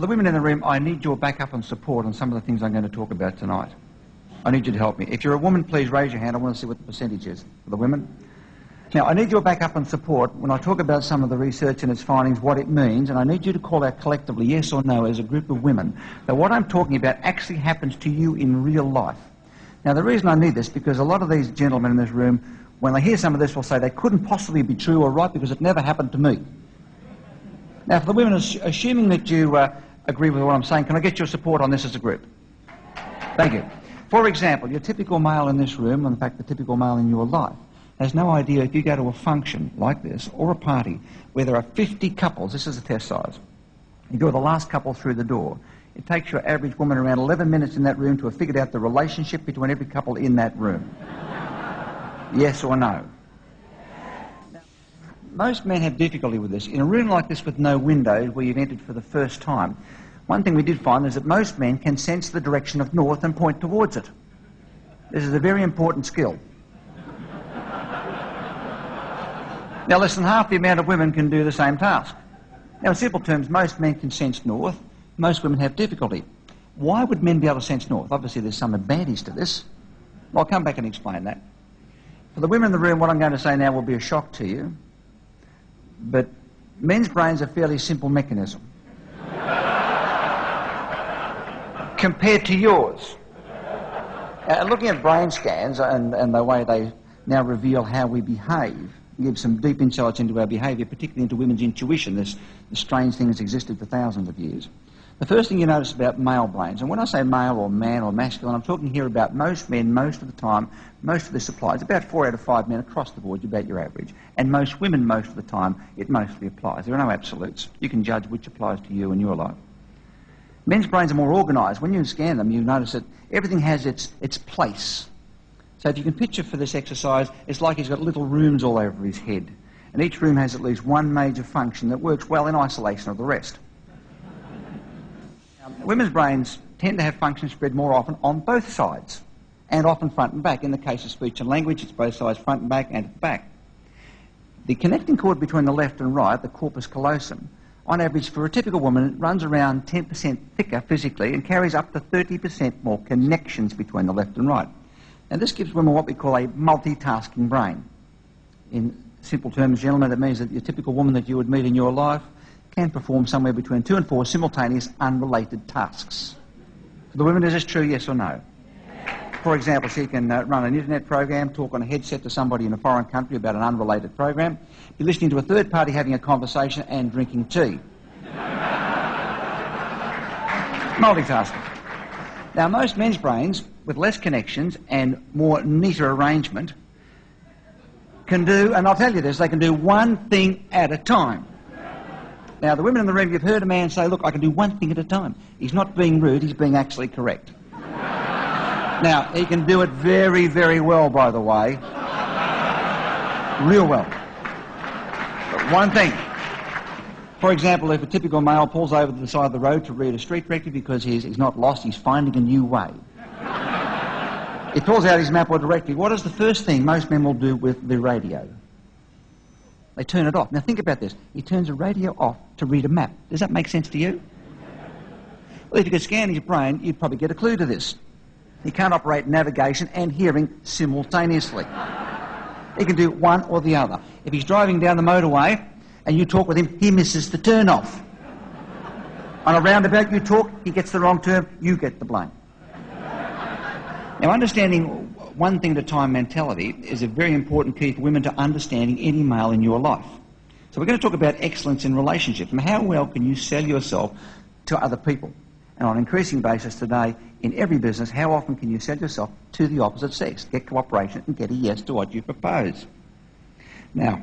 the women in the room, I need your backup and support on some of the things I'm going to talk about tonight. I need you to help me. If you're a woman, please raise your hand. I want to see what the percentage is for the women. Now, I need your backup and support when I talk about some of the research and its findings, what it means, and I need you to call out collectively, yes or no, as a group of women, that what I'm talking about actually happens to you in real life. Now, the reason I need this, because a lot of these gentlemen in this room, when they hear some of this, will say they couldn't possibly be true or right because it never happened to me. Now, for the women, assuming that you agree with what I'm saying, can I get your support on this as a group? Thank you. For example, your typical male in this room, and in fact the typical male in your life, has no idea if you go to a function like this, or a party, where there are 50 couples, this is the test size, you go with the last couple through the door, it takes your average woman around 11 minutes in that room to have figured out the relationship between every couple in that room. Yes or no? Now, most men have difficulty with this. In a room like this with no windows, where you've entered for the first time, one thing we did find is that most men can sense the direction of north and point towards it. This is a very important skill. Now, less than half the amount of women can do the same task. Now, in simple terms, most men can sense north, most women have difficulty. Why would men be able to sense north? Obviously, there's some advantage to this. I'll come back and explain that. For the women in the room, what I'm going to say now will be a shock to you, but men's brains are a fairly simple mechanism compared to yours. Looking at brain scans and the way they now reveal how we behave, give some deep insights into our behaviour, particularly into women's intuition, this strange thing that's existed for thousands of years. The first thing you notice about male brains, and when I say male or man or masculine, I'm talking here about most men, most of the time, most of this applies. About 4 out of 5 men across the board, about your average. And most women, most of the time, it mostly applies. There are no absolutes. You can judge which applies to you in your life. Men's brains are more organised. When you scan them, you notice that everything has its place. So if you can picture for this exercise, it's like he's got little rooms all over his head. And each room has at least one major function that works well in isolation of the rest. Women's brains tend to have functions spread more often on both sides, and often front and back. In the case of speech and language, it's both sides, front and back, and at the back. The connecting cord between the left and right, the corpus callosum, on average for a typical woman, it runs around 10% thicker physically and carries up to 30% more connections between the left and right. And this gives women what we call a multitasking brain. In simple terms, gentlemen, that means that your typical woman that you would meet in your life can perform somewhere between 2 and 4 simultaneous unrelated tasks. For the women, is this true, yes or no? For example, she can run an internet program, talk on a headset to somebody in a foreign country about an unrelated program, be listening to a third party having a conversation and drinking tea. Multitasking. Now, most men's brains, with less connections and more neater arrangement, can do, and I'll tell you this, they can do one thing at a time. Now, the women in the room, you've heard a man say, look, I can do one thing at a time. He's not being rude, he's being actually correct. Now, he can do it very, very well, by the way. Real well. But one thing. For example, if a typical male pulls over to the side of the road to read a street directory because he's not lost, he's finding a new way. He pulls out his map or directory. What is the first thing most men will do with the radio? They turn it off. Now think about this. He turns the radio off to read a map. Does that make sense to you? Well, if you could scan his brain, you'd probably get a clue to this. He can't operate navigation and hearing simultaneously. He can do one or the other. If he's driving down the motorway and you talk with him, he misses the turn off. On a roundabout, you talk, he gets the wrong turn, you get the blame. Now, understanding one thing at a time mentality is a very important key for women to understanding any male in your life. So we're going to talk about excellence in relationships and how well can you sell yourself to other people. And on an increasing basis today, in every business, how often can you sell yourself to the opposite sex, get cooperation and get a yes to what you propose? Now,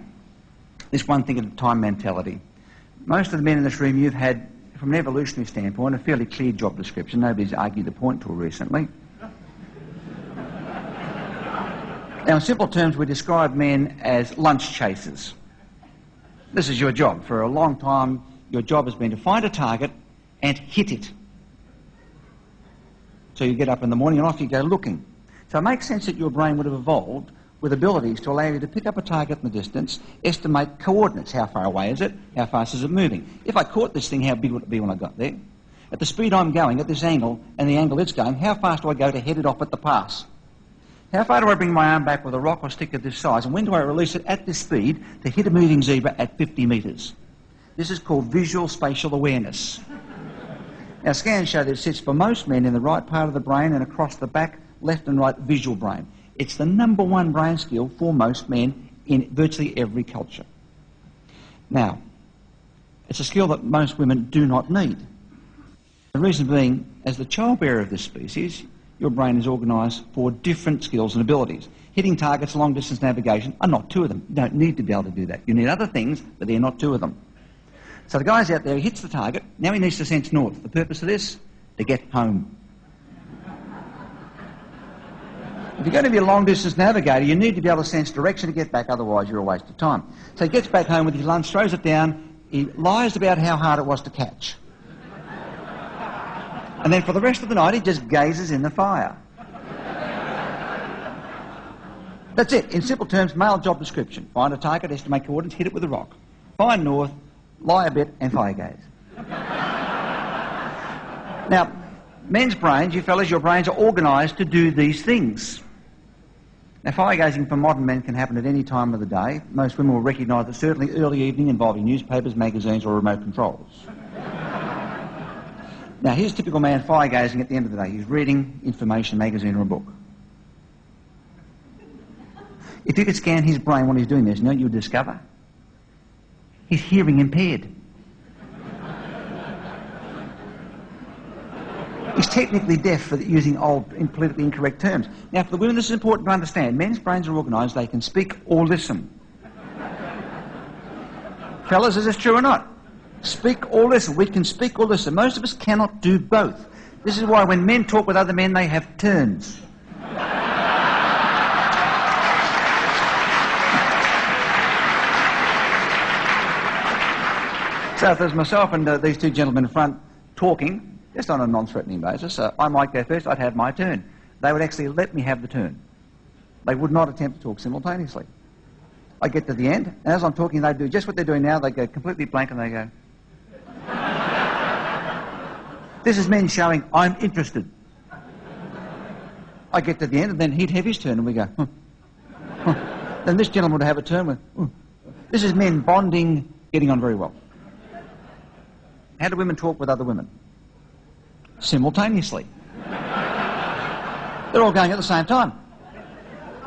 this one thing at a time mentality. Most of the men in this room, you've had, from an evolutionary standpoint, a fairly clear job description. Nobody's argued the point to recently. Now, in simple terms, we describe men as lunch chasers. This is your job. For a long time, your job has been to find a target and hit it. So you get up in the morning and off you go looking. So it makes sense that your brain would have evolved with abilities to allow you to pick up a target in the distance, estimate coordinates. How far away is it? How fast is it moving? If I caught this thing, how big would it be when I got there? At the speed I'm going, at this angle, and the angle it's going, how fast do I go to head it off at the pass? How far do I bring my arm back with a rock or stick of this size? And when do I release it at this speed to hit a moving zebra at 50 metres? This is called visual spatial awareness. Now, scans show that it sits for most men in the right part of the brain and across the back, left and right visual brain. It's the number one brain skill for most men in virtually every culture. Now, it's a skill that most women do not need. The reason being, as the childbearer of this species, your brain is organised for different skills and abilities. Hitting targets, long-distance navigation are not two of them. You don't need to be able to do that. You need other things, but they're not two of them. So the guy's out there, he hits the target, now he needs to sense north. The purpose of this? To get home. If you're going to be a long-distance navigator, you need to be able to sense direction to get back, otherwise you're a waste of time. So he gets back home with his lunch, throws it down, he lies about how hard it was to catch. And then for the rest of the night, he just gazes in the fire. That's it. In simple terms, male job description. Find a target, estimate coordinates, hit it with a rock. Find north, lie a bit, and fire gaze. Now, men's brains, you fellas, your brains are organised to do these things. Now, fire gazing for modern men can happen at any time of the day. Most women will recognise that certainly early evening involving newspapers, magazines, or remote controls. Now, here's a typical man fire gazing at the end of the day. He's reading information, magazine, or a book. If you could scan his brain while he's doing this, you know what you'd discover? He's hearing impaired. He's technically deaf for using old, politically incorrect terms. Now, for the women, this is important to understand. Men's brains are organised, they can speak or listen. Fellas, is this true or not? Speak or listen. We can speak or listen. Most of us cannot do both. This is why when men talk with other men, they have turns. So if there's myself and these two gentlemen in front talking, just on a non-threatening basis, I might go first, I'd have my turn. They would actually let me have the turn. They would not attempt to talk simultaneously. I get to the end, and as I'm talking, they do just what they're doing now. They go completely blank and they go... This is men showing, I'm interested. I get to the end, and then he'd have his turn, and we go... Then this gentleman would have a turn with... This is men bonding, getting on very well. How do women talk with other women? Simultaneously. They're all going at the same time.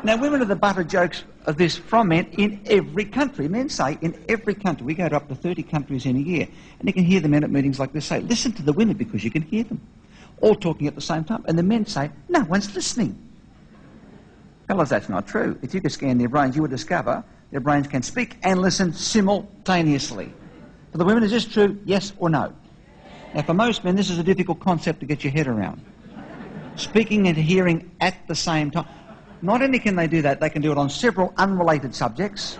Now, women are the butt of jokes of this from men in every country. Men say in every country. We go to up to 30 countries in a year, and you can hear the men at meetings like this say, listen to the women because you can hear them. All talking at the same time. And the men say, no one's listening. Fellas, that's not true. If you could scan their brains, you would discover their brains can speak and listen simultaneously. For the women, is this true? Yes or no? Now, for most men, this is a difficult concept to get your head around. Speaking and hearing at the same time. Not only can they do that, they can do it on several unrelated subjects.